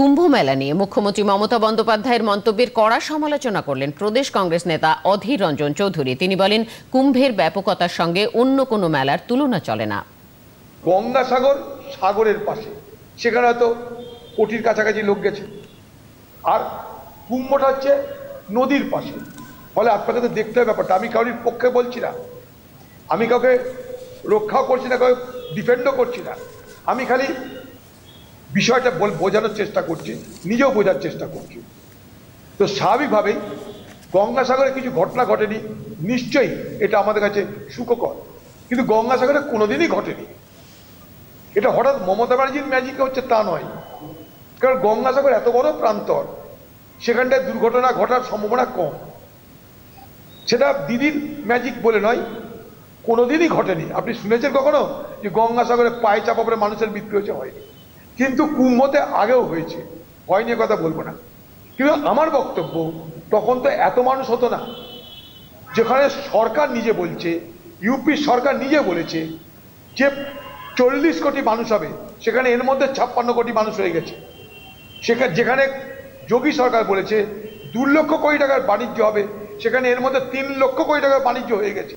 কুম্ভ মেলা নিয়ে মুখ্যমন্ত্রী মমতা বন্দ্যোপাধ্যায়ের মন্তব্যের কড়া সমালোচনা করলেন প্রদেশ কংগ্রেস নেতা অধীর রঞ্জন চৌধুরী। তিনি বলেন, কুম্ভের ব্যাপকতার সঙ্গে অন্য কোনো মেলার তুলনা চলে না। গঙ্গাসাগর সাগরের পাশে, সেখানে হয়তো কোটির কাছাকাছি লোক গেছে, আর কুম্ভটা হচ্ছে নদীর পাশে। ফলে আপনাকে তো দেখতে হবে ব্যাপারটা। আমি কারোর পক্ষে বলছি না, আমি কাউকে রক্ষাও করছি না, কাউকে ডিফেন্ডও করছি না। আমি খালি বিষয়টা বোঝানোর চেষ্টা করছি, নিজেও বোঝার চেষ্টা করছি। তো স্বাভাবিকভাবেই গঙ্গাসাগরে কিছু ঘটনা ঘটেনি, নিশ্চয়ই এটা আমাদের কাছে সুখকর, কিন্তু গঙ্গাসাগরে কোনোদিনই ঘটেনি। এটা হঠাৎ মমতা ব্যানার্জির ম্যাজিকে হচ্ছে তা নয়, কারণ গঙ্গাসাগর এত বড় প্রান্তর, সেখানটায় দুর্ঘটনা ঘটার সম্ভাবনা কম। সেটা দিদির ম্যাজিক বলে নয়, কোনোদিনই ঘটেনি। আপনি শুনেছেন কখনো যে গঙ্গাসাগরে পায়ে চাপা পড়ে মানুষের মৃত্যু হয়েছে? হয়নি। কিন্তু কুম্ভতে আগেও হয়েছে, হয়নি কথা বলবো না। কিন্তু আমার বক্তব্য, তখন তো এত মানুষ হতো না। যেখানে সরকার নিজে বলছে, ইউপি সরকার নিজে বলেছে যে 40 কোটি মানুষ হবে, সেখানে এর মধ্যে 56 কোটি মানুষ হয়ে গেছে। যেখানে যোগী সরকার বলেছে 2 লক্ষ কোটি টাকার বাণিজ্য হবে, সেখানে এর মধ্যে 3 লক্ষ কোটি টাকার বাণিজ্য হয়ে গেছে।